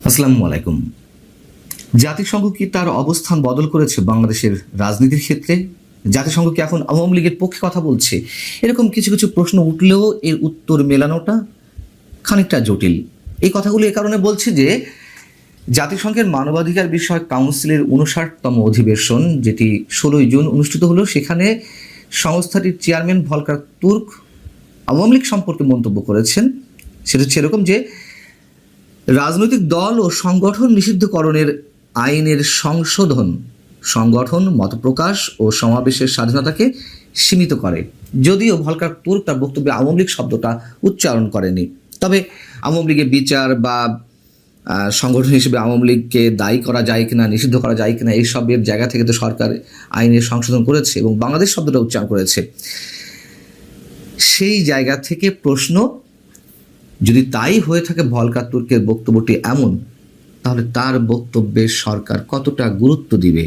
আসসালামু আলাইকুম। জাতিসংঘ কি তার অবস্থান বদল করেছে বাংলাদেশের রাজনীতির ক্ষেত্রে? জাতিসংঘ কি এখন আওয়ামী লীগের পক্ষে কথা বলছে? এরকম কিছু কিছু প্রশ্ন উঠলেও এর উত্তর মেলানোটা খানিকটা জটিল। এই কথাগুলো এ কারণে বলছি যে জাতিসংঘের মানবাধিকার বিষয়ক কাউন্সিলের 59তম অধিবেশন, যেটি 16ই জুন অনুষ্ঠিত হলো, সেখানে সংস্থাটির chairman Volker Turk Awami League সম্পর্কে মন্তব্য করেছেন। সেটা হচ্ছে এরকম যে রাজনৈতিক দল ও সংগঠন নিষিদ্ধকরণের আইনের সংগঠন, মতপ্রকাশ ও সমাবেশের স্বাধীনতাকে সীমিত করে। যদিও ভলকার তুর্ক তার বক্তব্যে আওয়ামী লীগ শব্দটা উচ্চারণ করেনি, তবে আওয়ামী লীগের বিচার বা সংগঠন হিসেবে আওয়ামী লীগকে দায়ী করা যায় কিনা, নিষিদ্ধ করা যায় কিনা, এইসবের জায়গা থেকে তো সরকার আইনের সংশোধন করেছে এবং বাংলাদেশ শব্দটা উচ্চারণ করেছে। সেই জায়গা থেকে প্রশ্ন, যদি তাই হয়ে থাকে ভলকার তুর্কের বক্তব্যটি এমন, তাহলে তার বক্তব্যে সরকার কতটা গুরুত্ব দিবে?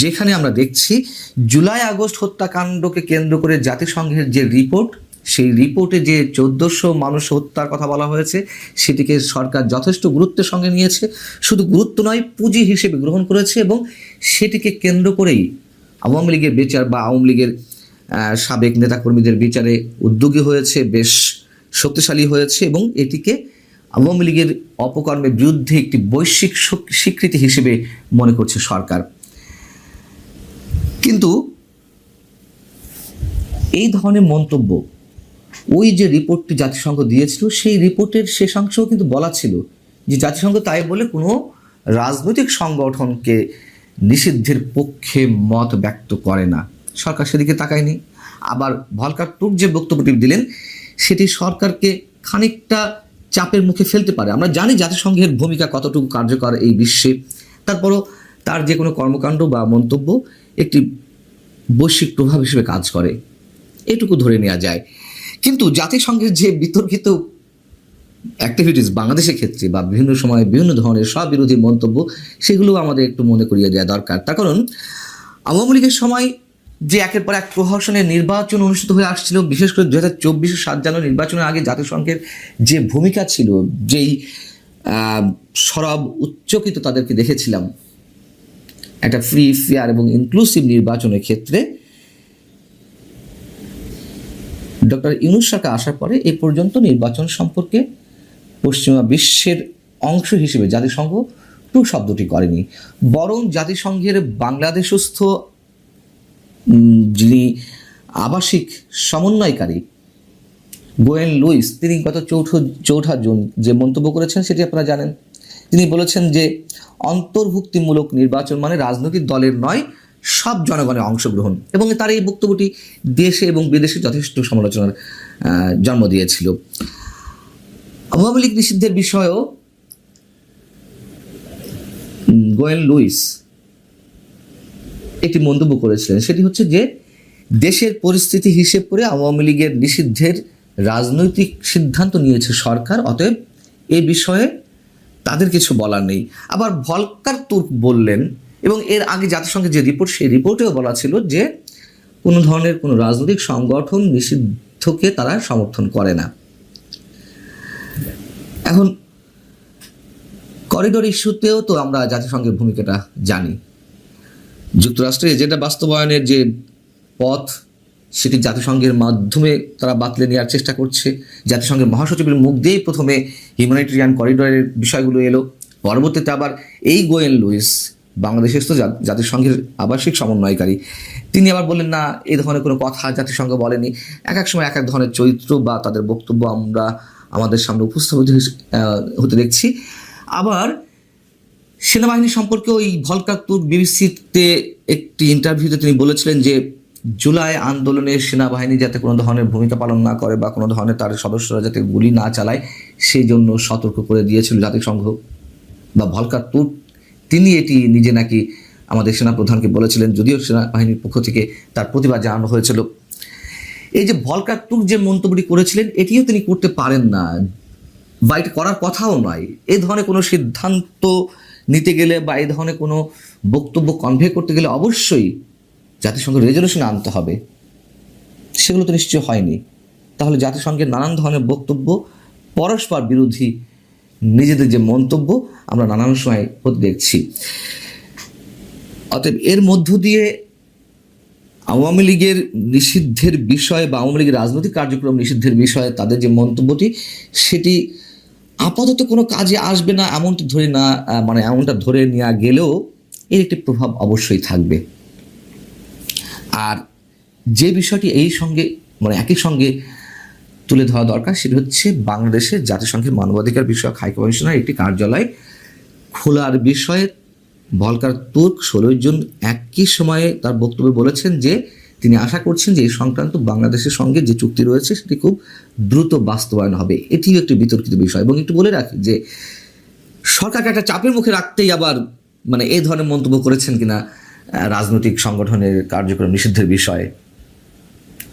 যেখানে আমরা দেখছি জুলাই আগস্ট হত্যাকাণ্ডকে কেন্দ্র করে জাতিসংঘের যে রিপোর্ট, সেই রিপোর্টে যে 1400 মানুষ হত্যার কথা বলা হয়েছে, সেটিকে সরকার যথেষ্ট গুরুত্বের সঙ্গে নিয়েছে। শুধু গুরুত্ব নয়, পুঁজি হিসেবে গ্রহণ করেছে এবং সেটিকে কেন্দ্র করেই আওয়ামী লীগের বিচার বা আওয়ামী লীগের সাবেক নেতাকর্মীদের বিচারে উদ্যোগী হয়েছে, বেশ শক্তিশালী হয়েছে এবং এটিকে আওয়ামী লীগের অপকর্মের বিরুদ্ধে একটি বৈশ্বিক স্বীকৃতি হিসেবে মনে করছে সরকার। কিন্তু এই ধরনের মন্তব্য, ওই যে রিপোর্টটি জাতিসংঘ দিয়েছিল, সেই রিপোর্টের শেষাংশেও কিন্তু বলা ছিল যে জাতিসংঘ তাই বলে কোনো রাজনৈতিক সংগঠনকে নিষিদ্ধের পক্ষে মত ব্যক্ত করে না। সরকার সেদিকে তাকায়নি। আবার ভলকার তুর্ক যে বক্তব্যটি দিলেন, সেটি সরকারকে খানিকটা চাপের মুখে ফেলতে পারে। আমরা জানি জাতিসংঘের ভূমিকা কতটুকু কার্যকর এই বিশ্বে, তারপরও তার যে কোনো কর্মকাণ্ড বা মন্তব্য একটি বৈশ্বিক প্রভাব হিসেবে কাজ করে, এটুকু ধরে নেওয়া যায়। কিন্তু জাতিসংঘের যে বিতর্কিত অ্যাক্টিভিটিস বাংলাদেশের ক্ষেত্রে বা বিভিন্ন সময় বিভিন্ন ধরনের সব বিরোধী মন্তব্য, সেগুলো আমাদের একটু মনে করিয়ে দেওয়া দরকার। তার কারণ আওয়ামী লীগের সময় যে একের পর এক প্রহসনের নির্বাচন অনুষ্ঠিত হয়ে আসছিল, বিশেষ করে 2024 7 জানুয়ারি নির্বাচনের আগে জাতিসংঘের যে ভূমিকা ছিল, যেই সরব উচ্চকিত তাদেরকে দেখেছিলাম একটা ফ্রি, ফেয়ার এবং ইনক্লুসিভ নির্বাচনের ক্ষেত্রে, ডক্টর ইউনূস সরকার আসার পরে এ পর্যন্ত নির্বাচন সম্পর্কে পশ্চিমা বিশ্বের অংশ হিসেবে জাতিসংঘ টু শব্দটি করেনি। বরং জাতিসংঘের বাংলাদেশস্থ যিনি আবাসিক সমন্বয়কারী গোয়েন লুইস, তিনি গত 4 জুন যে মন্তব্য করেছেন সেটি আপনারা জানেন। তিনি বলেছেন যে অন্তর্ভুক্তিমূলক নির্বাচন মানে রাজনৈতিক দলের নয়, সব জনগণের অংশগ্রহণ, এবং তার এই বক্তব্যটি দেশে এবং বিদেশে যথেষ্ট সমালোচনার জন্ম দিয়েছিল। আওয়ামী লীগ নিষিদ্ধের বিষয়েও গোয়েন লুইস একটি মন্তব্য করেছিলেন। সেটি হচ্ছে যে দেশের পরিস্থিতি হিসেব করে আওয়ামী লীগের নিষিদ্ধের রাজনৈতিক সিদ্ধান্ত নিয়েছে সরকার, অতএব এ বিষয়ে তাদের কিছু বলার নেই। আবার ভলকার তুর্ক বললেন, এবং এর আগে জাতিসংঘের যে রিপোর্ট, সেই রিপোর্টেও বলা ছিল যে কোনো ধরনের কোনো রাজনৈতিক সংগঠন নিষিদ্ধকে তারা সমর্থন করে না। এখন করিডোর ইস্যুতেও তো আমরা জাতিসংঘের ভূমিকাটা জানি। যুক্তরাষ্ট্রের এজেন্ডা বাস্তবায়নের যে পথ, সেটি জাতিসংঘের মাধ্যমে তারা বাতলে নেওয়ার চেষ্টা করছে। জাতিসংঘের মহাসচিবের মুখ দিয়েই প্রথমে হিউম্যানিটেরিয়ান করিডোরের বিষয়গুলো এলো, পরবর্তীতে আবার এই গোয়েন লুইস, বাংলাদেশের তো জাতিসংঘের আবাসিক সমন্বয়কারী, তিনি আবার বললেন না, এই ধরনের কোনো কথা জাতিসংঘ বলেনি। এক এক সময় এক এক ধরনের চরিত্র বা তাদের বক্তব্য আমরা আমাদের সামনে উপস্থাপিত হতে দেখছি। আবার সেনাবাহিনী সম্পর্কে ওই ভলকার তুর্ক বিবিসিতে একটি ইন্টারভিউতে তিনি বলেছিলেন যে জুলাই আন্দোলনে সেনাবাহিনী যাতে কোনো ধরনের ভূমিকা পালন না করে বা কোনো ধরনের তার সদস্যরা যাতে গুলি না চালায়, সেই জন্য সতর্ক করে দিয়েছিল জাতিসংঘ। বা ভলকার তুর্ক তিনি এটি নিজে নাকি আমাদের সেনাপ্রধানকে বলেছিলেন, যদিও সেনাবাহিনীর পক্ষ থেকে তার প্রতিবাদ জানানো হয়েছিল। এই যে ভলকার তুর্ক যে মন্তব্যটি করেছিলেন, এটিও তিনি করতে পারেন না বা এটি করার কথাও নয়। এই ধরনের কোনো সিদ্ধান্ত নিতে গেলে বা এই ধরনের কোনো বক্তব্য কনভে করতে গেলে অবশ্যই জাতিসংঘের রেজলিউশন আনতে হবে, সেগুলো তো নিশ্চয় হয়নি। তাহলে জাতিসংঘের নানান ধরনের বক্তব্য পরস্পর বিরোধী নিজেদের যে মন্তব্য আমরা নানান সময় হতে দেখছি। অতএব এর মধ্য দিয়ে আওয়ামী লীগের নিষিদ্ধের বিষয়ে বা আওয়ামী লীগের রাজনৈতিক কার্যক্রম নিষিদ্ধের বিষয়ে তাদের যে মন্তব্যটি, সেটি আপাতত কোনো কাজে আসবে না এমনটি ধরে না, মানে এমনটা ধরে নেওয়া গেলেও এর একটি প্রভাব অবশ্যই থাকবে। আর যে বিষয়টি একই সঙ্গে তুলে ধরা দরকার, সেটি হচ্ছে বাংলাদেশের জাতিসংঘের মানবাধিকার বিষয়ক হাই কমিশনার একটি কার্যালয় খোলার বিষয়ে ভলকার তুর্ক 16 জুন একই সময়ে তার বক্তব্যে বলেছেন যে তিনি আশা করছেন যে এই সংক্রান্ত বাংলাদেশের সঙ্গে যে চুক্তি রয়েছে সেটি খুব দ্রুত বাস্তবায়ন হবে। এটিও একটি বিতর্কিত বিষয়। এবং একটু বলে রাখি যে সরকারকে একটা চাপের মুখে রাখতেই আবার এই ধরনের মন্তব্য করেছেন কিনা রাজনৈতিক সংগঠনের কার্যক্রম নিষিদ্ধের বিষয়ে।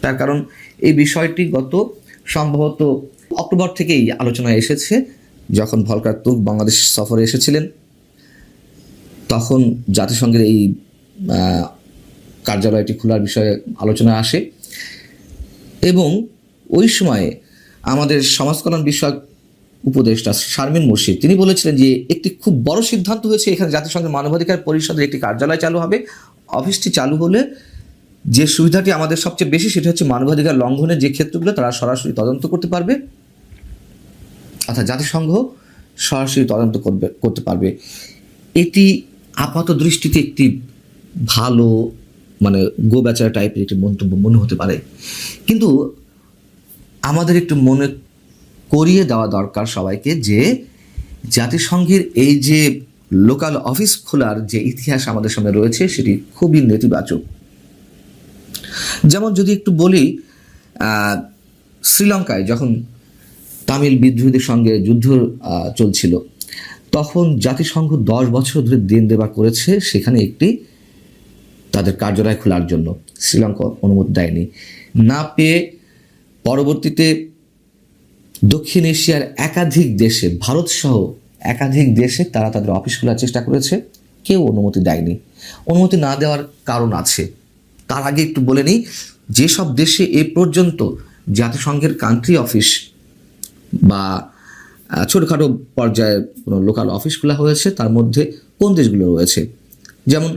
তার কারণ এই বিষয়টি গত সম্ভবত অক্টোবর থেকেই আলোচনায় এসেছে। যখন ভলকার তুর্ক বাংলাদেশ সফরে এসেছিলেন তখন জাতিসংঘের এই কার্যালয়টি খোলার বিষয়ে আলোচনা আসে এবং ওই সময়ে আমাদের সমাজ কল্যাণ বিষয়ক উপদেষ্টা শারমিন মুর্শিদ তিনি বলেছিলেন যে একটি খুব বড় সিদ্ধান্ত হয়েছে, এখানে জাতিসংঘের মানবাধিকার পরিষদের একটি কার্যালয় চালু হবে। অফিসটি চালু হলে যে সুবিধাটি আমাদের সবচেয়ে বেশি সেটা হচ্ছে মানবাধিকার লঙ্ঘনের যে ক্ষেত্রগুলো তারা সরাসরি তদন্ত করতে পারবে, অর্থাৎ জাতিসংঘ সরাসরি তদন্ত করতে পারবে। এটি আপাত দৃষ্টিতে একটি ভালো গোবেচারা টাইপের একটি মন্তব্য মনে হতে পারে, কিন্তু আমাদের একটু মনে করিয়ে দেওয়া দরকার সবাইকে যে জাতিসংঘের এই যে লোকাল অফিস খোলার যে ইতিহাস আমাদের সামনে রয়েছে সেটি খুবই নেতিবাচক। যেমন যদি একটু বলি, শ্রীলঙ্কায় যখন তামিল বিদ্রোহীদের সঙ্গে যুদ্ধ চলছিল তখন জাতিসংঘ 10 বছর ধরে দিন দেবা করেছে সেখানে একটি তাদের কার্যালয় খোলার জন্য। শ্রীলঙ্কা অনুমতি দেয়নি, না পেয়ে পরবর্তীতে দক্ষিণ এশিয়ার একাধিক দেশে, ভারত সহ একাধিক দেশে তারা তাদের অফিস খোলার চেষ্টা করেছে, কেউ অনুমতি দেয়নি। অনুমতি না দেওয়ার কারণ আছে। তার আগে একটু বলে নিই, যেসব দেশে এ পর্যন্ত জাতিসংঘের কান্ট্রি অফিস বা ছোটোখাটো পর্যায়ে কোনো লোকাল অফিস খোলা হয়েছে তার মধ্যে কোন দেশগুলো রয়েছে। যেমন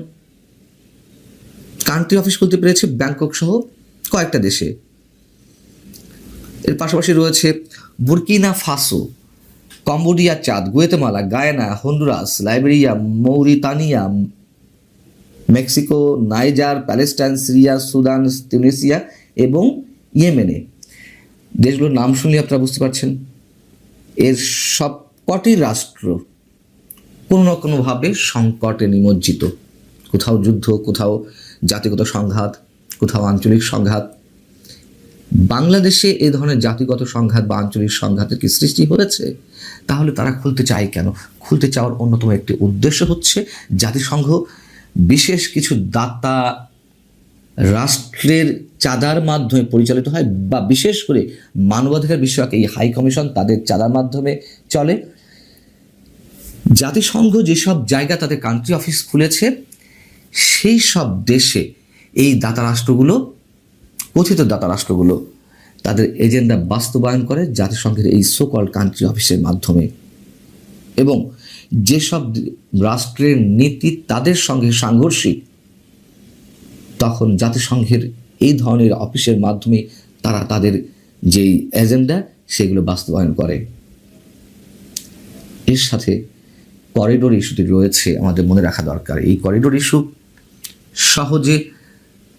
কান্ট্রি অফিস খুলতে পেরেছে ব্যাংকক সহ কয়েকটা দেশে। এর পাশাপাশি রয়েছে Burkina Faso, Cambodia, Chad, Guatemala, Guyana, Honduras, Liberia, Mauritania, Mexico, Niger, Palestine, Syria, Sudan, Tunisia এবং ইয়েমেনে। দেশগুলোর নাম শুনলে আপনারা বুঝতে পারছেন এর সব কটি রাষ্ট্র কোনো না কোনোভাবে সংকটে নিমজ্জিত। কোথাও যুদ্ধ, কোথাও জাতিগত সংঘাত, কোথাও আঞ্চলিক সংঘাত। বাংলাদেশে এই ধরনের জাতিগত সংঘাত বা আঞ্চলিক সংঘাতের কি সৃষ্টি হয়েছে? তাহলে তারা খুলতে চায় কেন? খুলতে চাওয়ার অন্যতম একটি উদ্দেশ্য হচ্ছে জাতিসংঘ বিশেষ কিছু দাতা রাষ্ট্রের চাঁদার মাধ্যমে পরিচালিত হয়, বা বিশেষ করে মানবাধিকার বিষয়ক এই হাই কমিশন তাদের চাঁদার মাধ্যমে চলে। জাতিসংঘ যেসব জায়গা তাদের কান্ট্রি অফিস খুলেছে সেই সব দেশে এই দাতা রাষ্ট্রগুলো, কথিত দাতা রাষ্ট্রগুলো তাদের এজেন্ডা বাস্তবায়ন করে জাতিসংঘের এই সোকল কান্ট্রি অফিসের মাধ্যমে। এবং যেসব রাষ্ট্রের নীতি তাদের সঙ্গে সাংঘর্ষিক তখন জাতিসংঘের এই ধরনের অফিসের মাধ্যমে তারা তাদের যেই এজেন্ডা সেগুলো বাস্তবায়ন করে। এর সাথে করিডোর ইস্যুটি রয়েছে, আমাদের মনে রাখা দরকার। এই করিডোর ইস্যু সহজে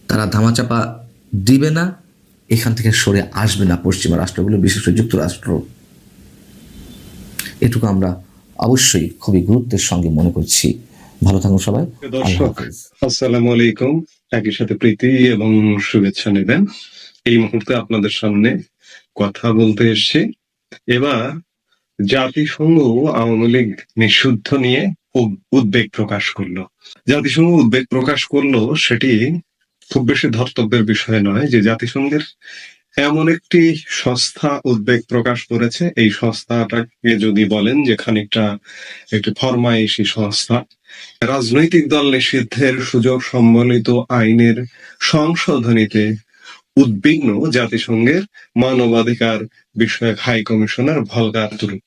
তারা ধামাচাপা দিবে না, এখান থেকে সরে আসবে না পশ্চিমা রাষ্ট্রগুলো, বিশেষ করে যুক্তরাষ্ট্র। এটুকু আমরা অবশ্যই খুবই গুরুত্বের সঙ্গে মনে করছি। ভালো থাকুন সবাই। দর্শক আসসালামু আলাইকুম, একই সাথে প্রীতি এবং শুভেচ্ছা নেবেন। এই মুহূর্তে আপনাদের সামনে কথা বলতে এসেছি। এবার জাতিসংঘ আওয়ামী লীগ নিষিদ্ধ নিয়ে উদ্বেগ প্রকাশ করলো। জাতিসংঘ উদ্বেগ প্রকাশ করলো সেটি খুব বেশি ধর্তব্যের বিষয় নয় যে জাতিসংঘের এমন একটি সংস্থা উদ্বেগ প্রকাশ করেছে। এই সংস্থাটাকে যদি বলেন যে খানিকটা একটি ফরমায়েশি সংস্থা, রাজনৈতিক দল নিষিদ্ধের সুযোগ সম্বলিত আইনের সংশোধনীতে উদ্বিগ্ন জাতিসংঘের মানবাধিকার বিষয়ক হাই কমিশনার ভলকার তুর্ক।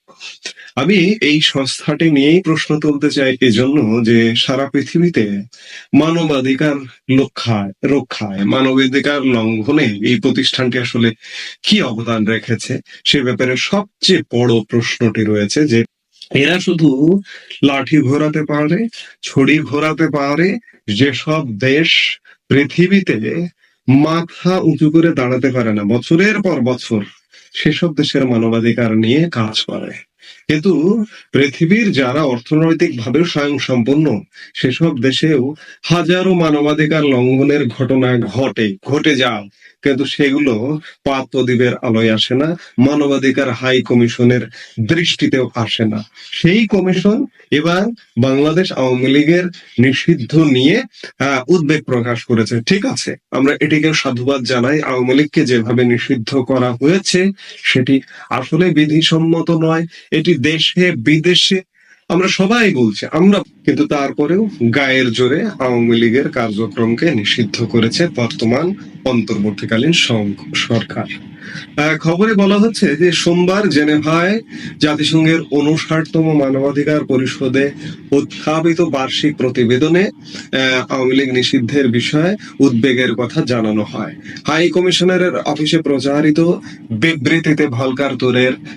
আমি এই সংস্থাটি নিয়েই প্রশ্ন তুলতে চাই এজন্য যে সারা পৃথিবীতে মানবাধিকার রক্ষায় মানবাধিকার লঙ্ঘনে এই প্রতিষ্ঠানটি আসলে কি অবদান রেখেছে সে ব্যাপারে সবচেয়ে বড় প্রশ্নটি রয়েছে যে এরা শুধু লাঠি ঘোরাতে পারে, ছড়ি ঘোরাতে পারে, যেসব দেশ পৃথিবীতে মাথা উঁচু করে দাঁড়াতে পারে না বছরের পর বছর, সেসব দেশের মানবাধিকার নিয়ে কাজ করে। কিন্তু পৃথিবীর যারা অর্থনৈতিকভাবে স্বয়ংসম্পূর্ণ সেসব দেশেও হাজারো মানবাধিকার লঙ্ঘনের ঘটনা ঘটে যায়, কিন্তু সেগুলো পাত প্রদীপের আলোয় আসে না, মানবাধিকার হাই কমিশনের দৃষ্টিতেও আসে না। সেই কমিশন এবার বাংলাদেশ আওয়ামী লীগের নিষিদ্ধ নিয়ে উদ্বেগ প্রকাশ করেছে। ঠিক আছে, আমরা এটিকে সাধুবাদ জানাই। আওয়ামী লীগকে যেভাবে নিষিদ্ধ করা হয়েছে সেটি আসলে বিধিসম্মত নয়। এটি দেশে বিদেশে আমরা সবাই বলছি, আমরা কিন্তু তারপরেও গায়ের জোরে আওয়ামী লীগের কার্যক্রমকে নিষিদ্ধ করেছে বর্তমান অন্তর্বর্তীকালীন সরকার। খবরে বলা হচ্ছে যে সোমবার জেনেভায় জাতিসংঘের 59তম মানবাধিকার পরিষদে উত্থাপিত বার্ষিক প্রতিবেদনে আওয়ামী লীগ নিষিদ্ধের বিষয়ে উদ্বেগের কথা জানানো হয়। হাই কমিশনারের অফিসে প্রচারিত বিবৃতিতে ভলকার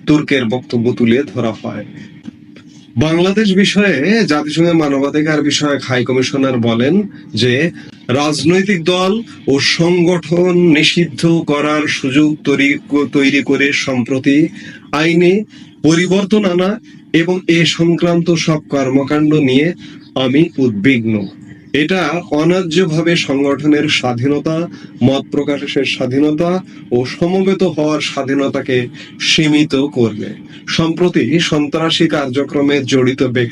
তুর্কের বক্তব্য তুলে ধরা হয়। বাংলাদেশ বিষয়ে জাতিসংঘের মানবাধিকার বিষয়ক হাই কমিশনার বলেন যে রাজনৈতিক দল ও সংগঠন নিষিদ্ধ করার সুযোগ তৈরি করে সম্প্রতি আইনে পরিবর্তন আনা এবং এ সংক্রান্ত সব কর্মকাণ্ড নিয়ে আমি উদ্বিগ্ন। এটা অন্যায্যভাবে সংগঠনের স্বাধীনতা, মত প্রকাশের স্বাধীনতা ও সমবেত হওয়ার স্বাধীনতাকে সীমিত করবে। সম্প্রতি সন্ত্রাসী কার্যক্রমে জড়িত ব্যক্তি